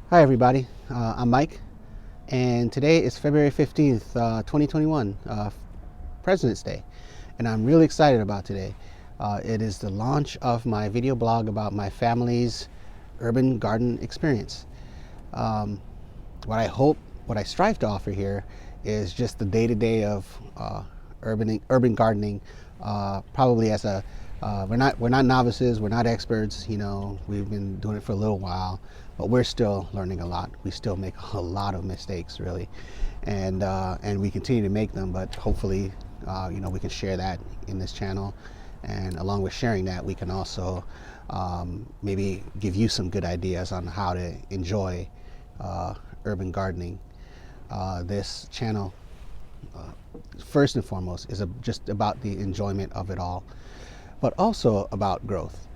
Hi everybody, I'm Mike, and today is February 15th, 2021, President's Day, and I'm really excited about today. It is the launch of my video blog about my family's urban garden experience. Um, what I strive to offer here is just the day-to-day of urban gardening. Probably as a we're not novices, we're not experts. We've been doing it for a little while, but we're still learning a lot. We still make a lot of mistakes, really, and we continue to make them. But hopefully, we can share that in this channel, and along with sharing that, we can also maybe give you some good ideas on how to enjoy urban gardening. This channel, first and foremost, is just about the enjoyment of it all, but also about growth.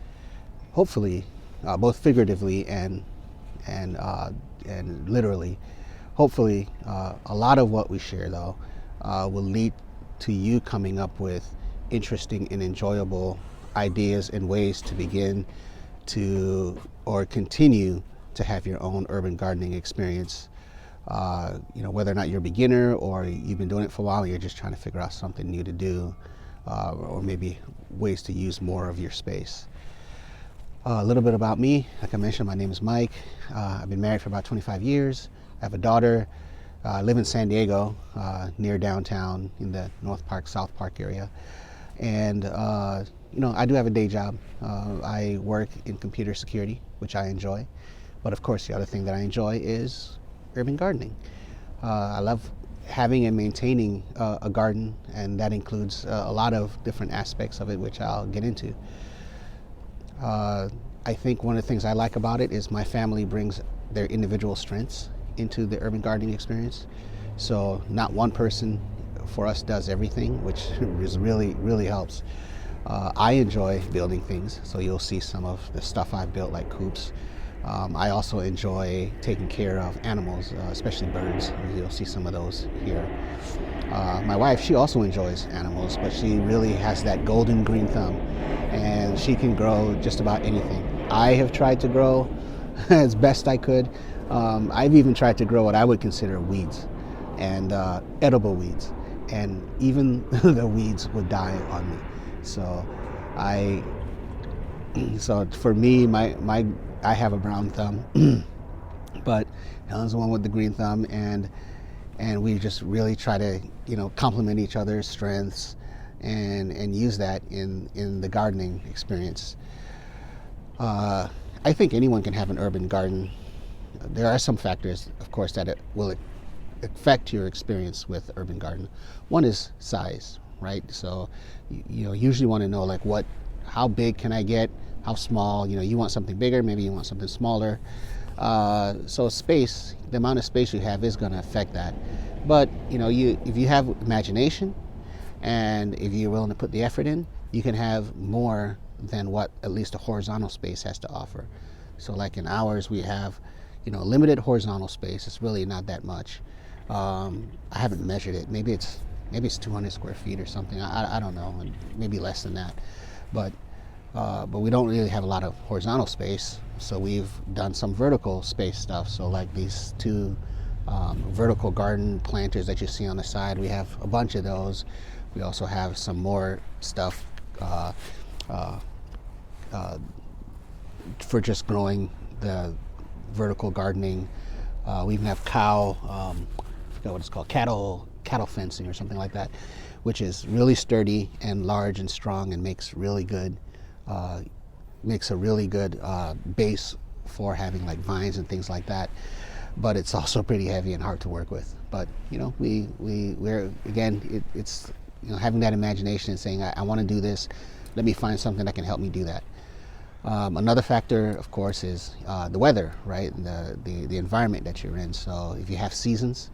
Hopefully, both figuratively and literally. Hopefully, a lot of what we share, though, will lead to you coming up with interesting and enjoyable ideas and ways to begin to or continue to have your own urban gardening experience. Whether or not you're a beginner or you've been doing it for a while and you're just trying to figure out something new to do, or maybe ways to use more of your space. A little bit about me. Like I mentioned, my name is Mike. I've been married for about 25 years. I have a daughter. I live in San Diego, near downtown in the North Park, South Park area. And, I do have a day job. I work in computer security, which I enjoy. But of course, the other thing that I enjoy is urban gardening. I love having and maintaining a garden, and that includes a lot of different aspects of it, which I'll get into. I think one of the things I like about it is my family brings their individual strengths into the urban gardening experience. So not one person for us does everything, which is really helps. I enjoy building things, so you'll see some of the stuff I've built, like coops. I also enjoy taking care of animals, especially birds. You'll see some of those here. My wife, she also enjoys animals, but she really has that golden green thumb, and she can grow just about anything. I have tried to grow as best I could. I've even tried to grow what I would consider weeds, and edible weeds, and even the weeds would die on me. So so for me, I have a brown thumb, but Helen's the one with the green thumb, and we just really try to complement each other's strengths and use that in the gardening experience. I think anyone can have an urban garden. There are some factors, of course, that it will affect your experience with urban garden. One is size, right? So you usually want to know, like, how big can I get? How small? You want something bigger, maybe you want something smaller. So space, the amount of space you have is going to affect that. But if you have imagination and if you're willing to put the effort in, you can have more than what at least a horizontal space has to offer. So like in ours, we have limited horizontal space. It's really not that much. I haven't measured it. Maybe it's 200 square feet or something. I don't know, maybe less than that. But we don't really have a lot of horizontal space, so we've done some vertical space stuff. So like these two vertical garden planters that you see on the side, we have a bunch of those. We also have some more stuff for just growing the vertical gardening. We even have I forgot what it's called, cattle fencing or something like that, which is really sturdy and large and strong and makes a really good base for having like vines and things like that. But it's also pretty heavy and hard to work with. But we're again, it's having that imagination and saying, I want to do this. Let me find something that can help me do that. Another factor, of course, is the weather, right? The environment that you're in. So if you have seasons,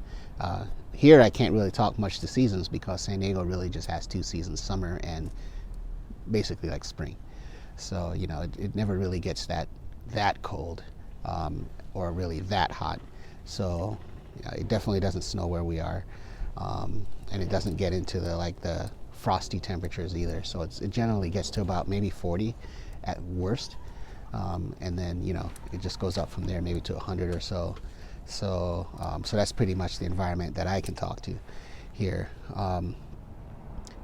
here I can't really talk much to seasons because San Diego really just has two seasons, summer and basically like spring. So it never really gets that cold or really that hot. So it definitely doesn't snow where we are, and it doesn't get into the frosty temperatures either. So it generally gets to about maybe 40 at worst. And then it just goes up from there, maybe to 100 or so. So that's pretty much the environment that I can talk to here.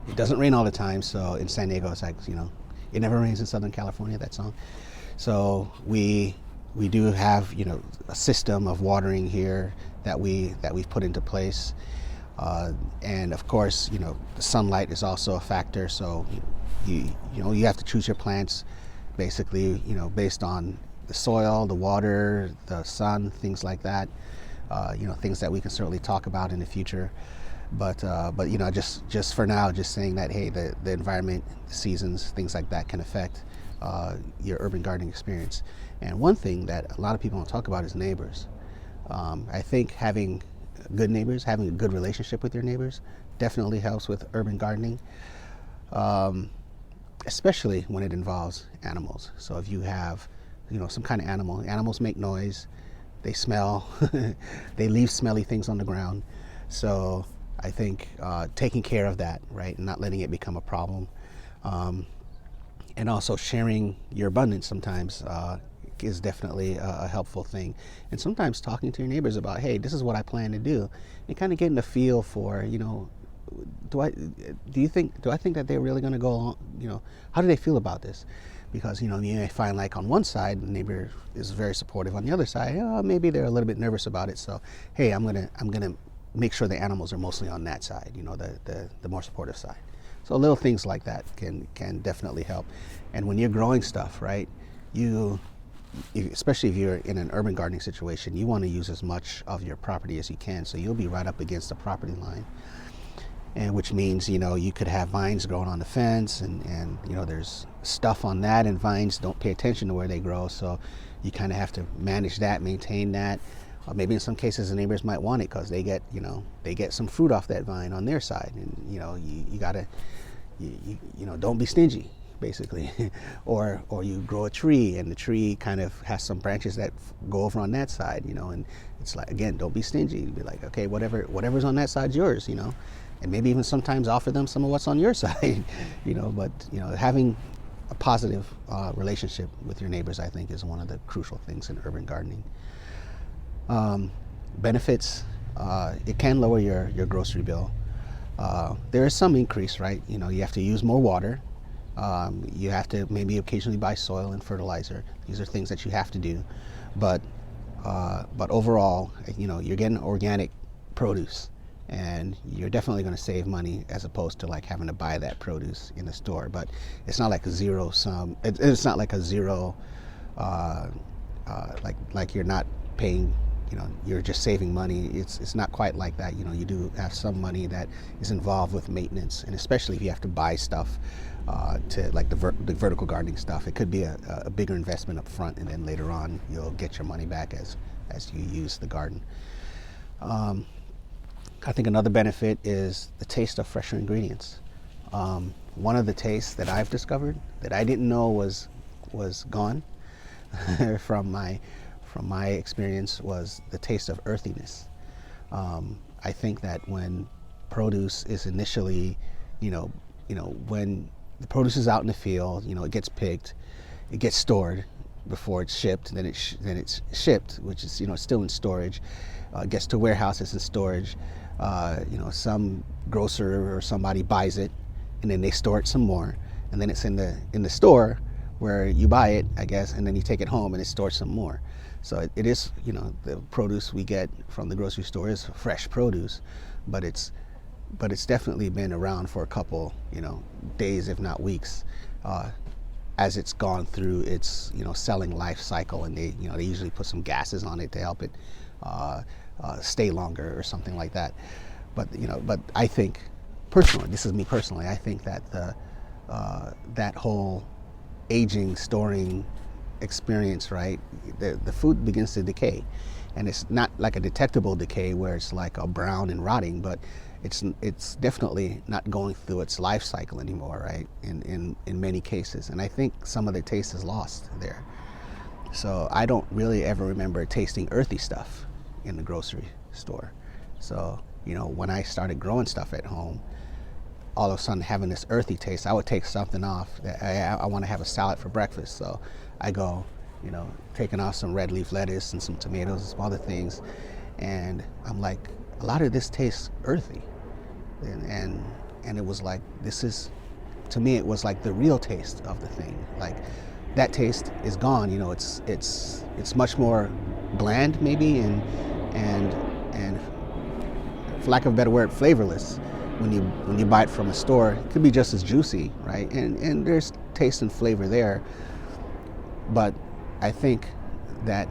It doesn't rain all the time, so in San Diego, it's like it never rains in Southern California. That song. So we do have a system of watering here that we've put into place, and of course the sunlight is also a factor. So you have to choose your plants basically based on the soil, the water, the sun, things like that. Things that we can certainly talk about in the future. But just for now, just saying that, hey, the environment, the seasons, things like that can affect your urban gardening experience. And one thing that a lot of people don't talk about is neighbors. I think having good neighbors, having a good relationship with your neighbors, definitely helps with urban gardening, especially when it involves animals. So if you have some kind of animals make noise, they smell, they leave smelly things on the ground. So I think taking care of that, right, and not letting it become a problem, and also sharing your abundance sometimes is definitely a helpful thing. And sometimes talking to your neighbors about, hey, this is what I plan to do, and kind of getting a feel for, do I think that they're really going to go along, how do they feel about this? Because you may find, like, on one side the neighbor is very supportive, on the other side maybe they're a little bit nervous about it. So hey, I'm gonna make sure the animals are mostly on that side, the more supportive side. So little things like that can definitely help. And when you're growing stuff, right, especially if you're in an urban gardening situation, you want to use as much of your property as you can. So you'll be right up against the property line, and which means you could have vines growing on the fence, and there's stuff on that, and vines don't pay attention to where they grow. So you kind of have to manage that, maintain that. Maybe in some cases the neighbors might want it because they get some fruit off that vine on their side, and you gotta don't be stingy, basically. or you grow a tree, and the tree kind of has some branches that go over on that side, and it's like, again, don't be stingy. You'd be like, okay, whatever's on that side's yours, and maybe even sometimes offer them some of what's on your side. But having a positive relationship with your neighbors, I think, is one of the crucial things in urban gardening. Benefits, it can lower your grocery bill. There is some increase, right? You have to use more water. You have to maybe occasionally buy soil and fertilizer. These are things that you have to do. But overall, you're getting organic produce, and you're definitely going to save money as opposed to like having to buy that produce in the store. But it's not like a zero sum. It's not like a zero, like you're not paying. You're just saving money. It's not quite like that. You do have some money that is involved with maintenance, and especially if you have to buy stuff to like the vertical gardening stuff. It could be a bigger investment up front, and then later on you'll get your money back as you use the garden. I think another benefit is the taste of fresher ingredients. One of the tastes that I've discovered that I didn't know was gone from my experience was the taste of earthiness. I think that when produce is initially, when the produce is out in the field, it gets picked, it gets stored before it's shipped, then it's shipped, which is it's still in storage. Gets to warehouses in storage. Some grocer or somebody buys it, and then they store it some more, and then it's in the store where you buy it, I guess, and then you take it home and it's stored some more. So it is, the produce we get from the grocery store is fresh produce, but it's definitely been around for a couple, days, if not weeks, as it's gone through its, selling life cycle, and they usually put some gases on it to help it stay longer or something like that. But I think personally, this is me personally, I think that that whole aging, storing experience, right? The food begins to decay, and it's not like a detectable decay where it's like a brown and rotting, but it's definitely not going through its life cycle anymore, right? In many cases, and I think some of the taste is lost there. So I don't really ever remember tasting earthy stuff in the grocery store. So when I started growing stuff at home, all of a sudden having this earthy taste, I would take something off. I want to have a salad for breakfast, so I go taking off some red leaf lettuce and some tomatoes and some other things. And I'm like, a lot of this tastes earthy. And it was like, to me, it was like the real taste of the thing. Like, that taste is gone. It's much more bland, maybe, and for lack of a better word, flavorless. When you buy it from a store, it could be just as juicy, right? And there's taste and flavor there. But I think that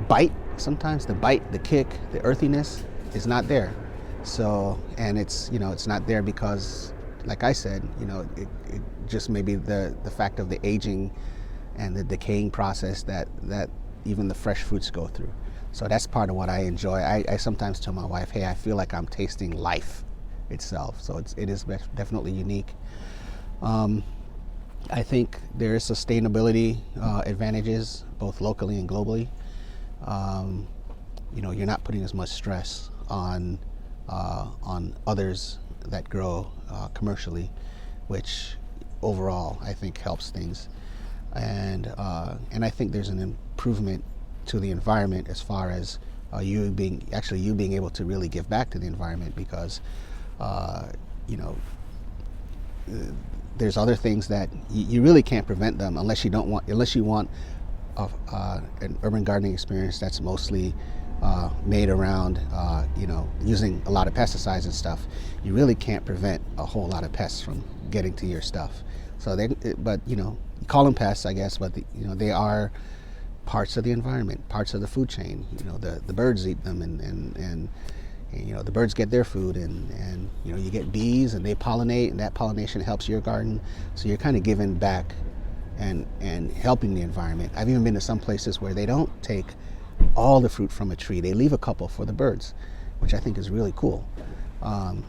bite, sometimes the bite, the kick, the earthiness is not there. So, and it's not there because, like I said, it just may be the fact of the aging and the decaying process that even the fresh fruits go through. So that's part of what I enjoy. I sometimes tell my wife, hey, I feel like I'm tasting life itself. So it is definitely unique. I think there is sustainability advantages both locally and globally. You're not putting as much stress on others that grow commercially, which overall I think helps things. And I think there's an improvement to the environment as far as you being able to really give back to the environment, because there's other things that you really can't prevent them unless you want an urban gardening experience that's mostly made around using a lot of pesticides and stuff. You really can't prevent a whole lot of pests from getting to your stuff. So you call them pests, I guess, but they are parts of the environment, parts of the food chain. The birds eat them, and the birds get their food, and you get bees and they pollinate, and that pollination helps your garden. So you're kind of giving back and helping the environment. I've even been to some places where they don't take all the fruit from a tree. They leave a couple for the birds, which I think is really cool.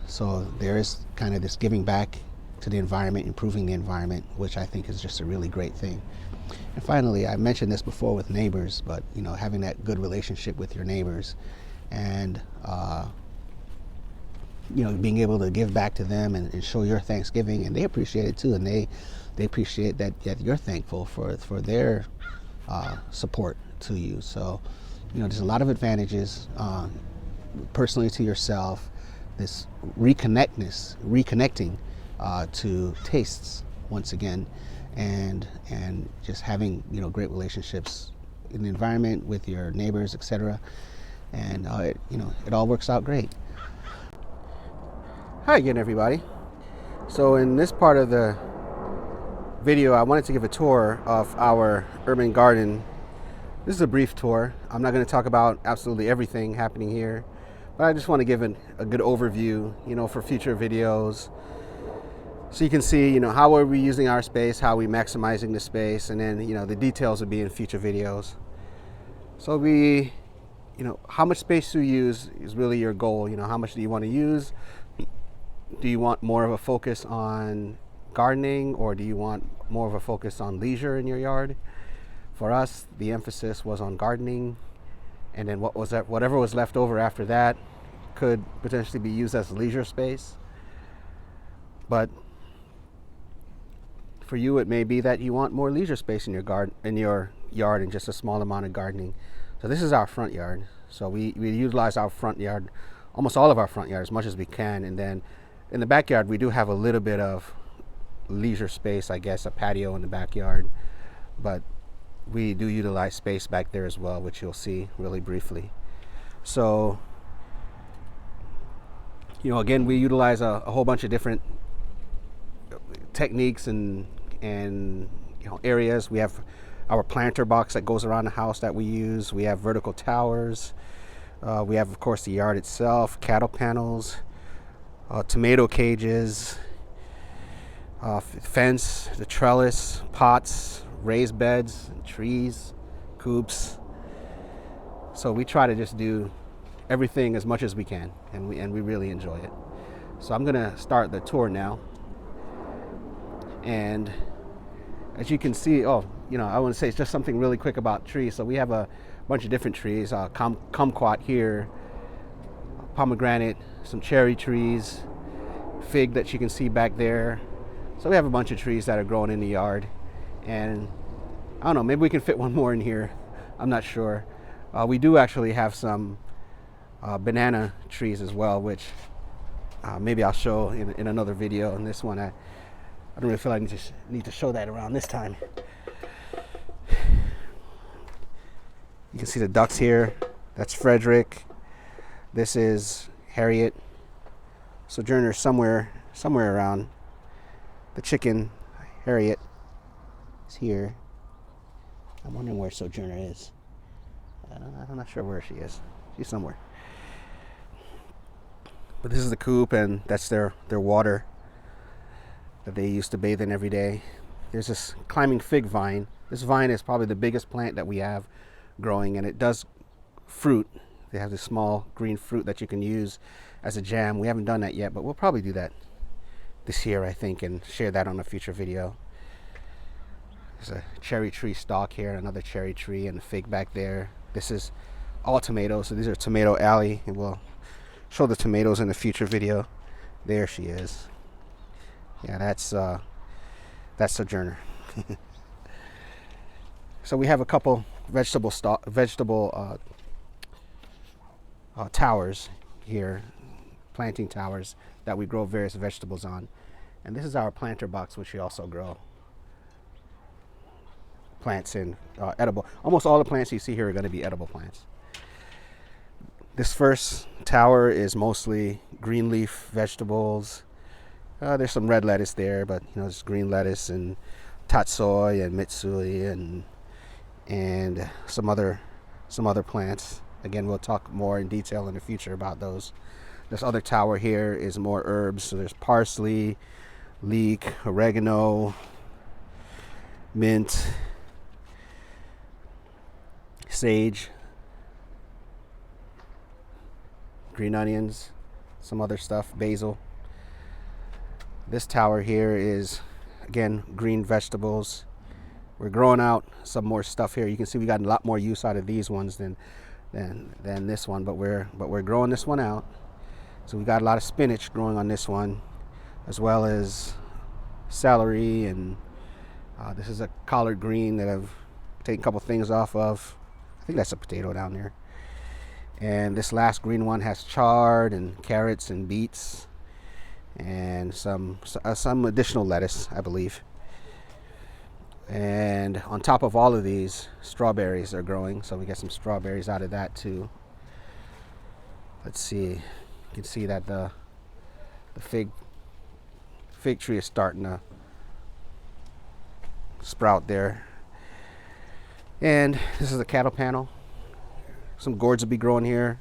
So there is kind of this giving back to the environment, improving the environment, which I think is just a really great thing. And finally, I mentioned this before with neighbors, but having that good relationship with your neighbors, and being able to give back to them and show your Thanksgiving, and they appreciate it too, and they appreciate that you're thankful for their support to you. So there's a lot of advantages personally to yourself, this reconnecting to tastes once again, and just having great relationships in the environment with your neighbors, etc. And it all works out great. Hi again, everybody. So in this part of the video, I wanted to give a tour of our urban garden. This is a brief tour. I'm not going to talk about absolutely everything happening here, but I just want to give a good overview, for future videos, so you can see, how are we using our space, how are we maximizing the space, and then, the details will be in future videos. So how much space to use is really your goal. How much do you want to use? Do you want more of a focus on gardening, or do you want more of a focus on leisure in your yard? For us, the emphasis was on gardening, and then whatever was left over after that could potentially be used as leisure space. But for you, it may be that you want more leisure space in your yard, and just a small amount of gardening. So this is our front yard. So we utilize our front yard, almost all of our front yard, as much as we can. And then in the backyard, we do have a little bit of leisure space, I guess, a patio in the backyard. But we do utilize space back there as well, which you'll see really briefly. So, again, we utilize a whole bunch of different techniques and areas. We have our planter box that goes around the house that we use. We have vertical towers. We have, of course, the yard itself, cattle panels, tomato cages, fence, the trellis, pots, raised beds, trees, coops. So we try to just do everything as much as we can, and we really enjoy it. So I'm gonna start the tour now. And as you can see, I want to say it's just something really quick about trees. So we have a bunch of different trees, kumquat here, pomegranate, some cherry trees, fig that you can see back there. So we have a bunch of trees that are growing in the yard, and I don't know, maybe we can fit one more in here. I'm not sure. We do actually have some banana trees as well, which maybe I'll show in another video. In this one, I don't really feel like I need to show that around this time. You can see the ducks here. That's Frederick. This is Harriet. Sojourner somewhere around. The chicken, Harriet, is here. I'm wondering where Sojourner is. I'm not sure where she is. She's somewhere. But this is the coop, and that's their water that they used to bathe in every day. There's this climbing fig vine. This vine is probably the biggest plant that we have growing, and it does fruit. They have this small green fruit that you can use as a jam. We haven't done that yet, but we'll probably do that this year, I think, and share that on a future video. There's a cherry tree stalk here, another cherry tree, and a fig back there. This is all tomatoes, so these are Tomato Alley, and we'll show the tomatoes in a future video. There she is. Yeah, that's Sojourner. So we have a couple vegetable towers here, planting towers that we grow various vegetables on. And this is our planter box, which we also grow plants in, edible. Almost all the plants you see here are going to be edible plants. This first tower is mostly green leaf vegetables. There's some red lettuce there, but it's green lettuce and tatsoi and mitsui and some other plants. Again, we'll talk more in detail in the future about those. This other tower here is more herbs. So there's parsley, leek, oregano, mint, sage, green onions, some other stuff, basil. This tower here is, again, green vegetables. We're growing out some more stuff here. You can see we got a lot more use out of these ones than this one, but we're growing this one out. So we got a lot of spinach growing on this one, as well as celery, and this is a collard green that I've taken a couple things off of. I think that's a potato down there. And this last green one has chard and carrots and beets and some additional lettuce, I believe. And on top of all of these, strawberries are growing, so we get some strawberries out of that too. Let's see, you can see that the fig tree is starting to sprout there. And this is a cattle panel. Some gourds will be growing here.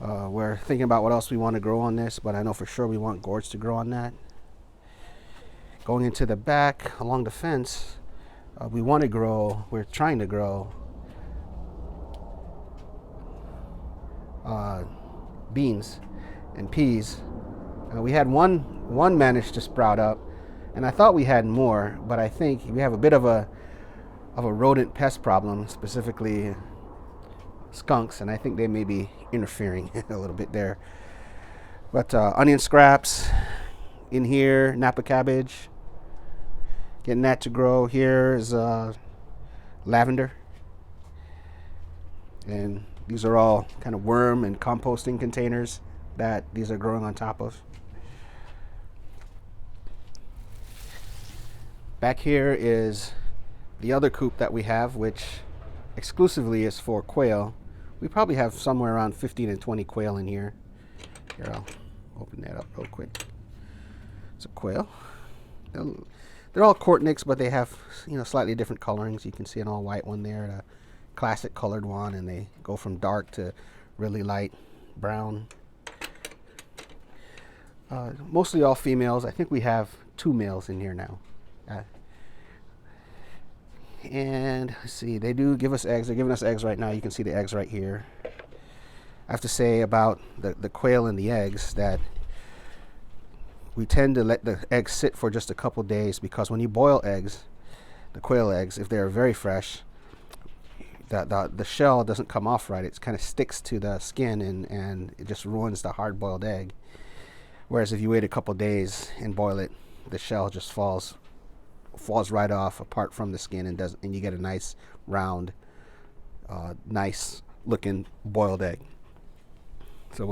We're thinking about what else we want to grow on this, but I know for sure we want gourds to grow on that. Going into the back along the fence, we're trying to grow beans and peas. We had one managed to sprout up, and I thought we had more, but I think we have a bit of a rodent pest problem, specifically skunks, and I think they may be interfering a little bit there. But onion scraps in here, Napa cabbage, getting that to grow. Here is lavender, and these are all kind of worm and composting containers that these are growing on top of. Back here is the other coop that we have, which exclusively is for quail. We probably have somewhere around 15 and 20 quail in here. Here, I'll open that up real quick. It's a quail. They're all Courtniks, but they have slightly different colorings. You can see an all white one there, a classic colored one, and they go from dark to really light brown. Mostly all females. I think we have 2 males in here now. And let's see, they do give us eggs. They're giving us eggs right now. You can see the eggs right here. I have to say about the quail and the eggs that we tend to let the eggs sit for just a couple days, because when you boil eggs, the quail eggs, if they're very fresh, the shell doesn't come off right. It kind of sticks to the skin, and it just ruins the hard-boiled egg. Whereas if you wait a couple days and boil it, the shell just falls falls right off apart from the skin, and you get a nice round, nice looking boiled egg. So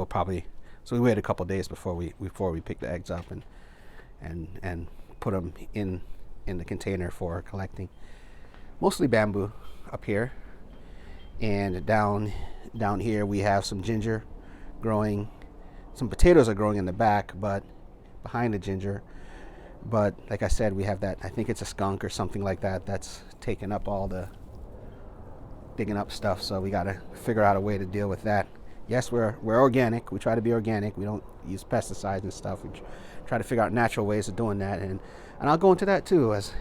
we wait a couple days before we pick the eggs up and put them in the container for collecting. Mostly bamboo up here, and down here we have some ginger growing. Some potatoes are growing in the back, but behind the ginger. But like I said, we have that, I think it's a skunk or something like that, that's taking up all the digging up stuff. So we got to figure out a way to deal with that. Yes, we're organic. We try to be organic. We don't use pesticides and stuff. We try to figure out natural ways of doing that, and I'll go into that too as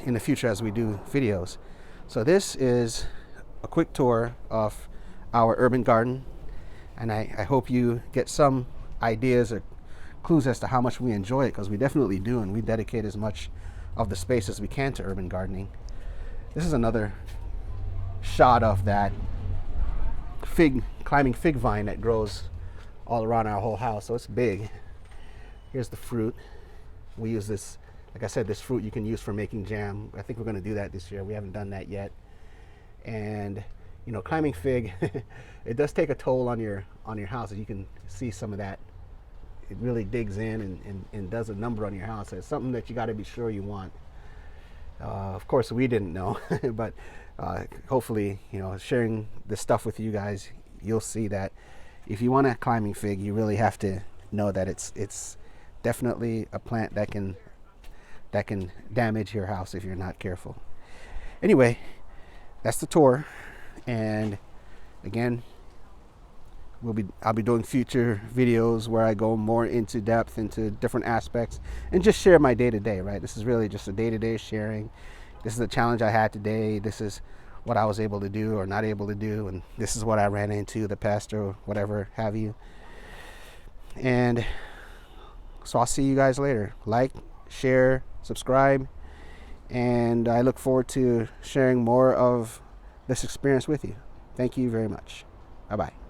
in the future as we do videos. So this is a quick tour of our urban garden, and I hope you get some ideas or clues as to how much we enjoy it, because we definitely do, and we dedicate as much of the space as we can to urban gardening. This is another shot of that climbing fig vine that grows all around our whole house. So it's big. Here's the fruit. We use this, like I said, this fruit you can use for making jam. I think we're going to do that this year. We haven't done that yet. And you know, climbing fig, it does take a toll on your house. As you can see some of that, it really digs in and does a number on your house. It's something that you got to be sure you want. Of course, we didn't know, but hopefully, you know, sharing this stuff with you guys, you'll see that if you want a climbing fig, you really have to know that it's definitely a plant that can damage your house if you're not careful. Anyway, that's the tour, and again, I'll be doing future videos where I go more into depth into different aspects and just share my day-to-day, right? This is really just a day-to-day sharing. This is a challenge I had today. This is what I was able to do or not able to do, and this is what I ran into, the pest or whatever have you. And so I'll see you guys later. Like, share, subscribe, and I look forward to sharing more of this experience with you. Thank you very much. Bye-bye.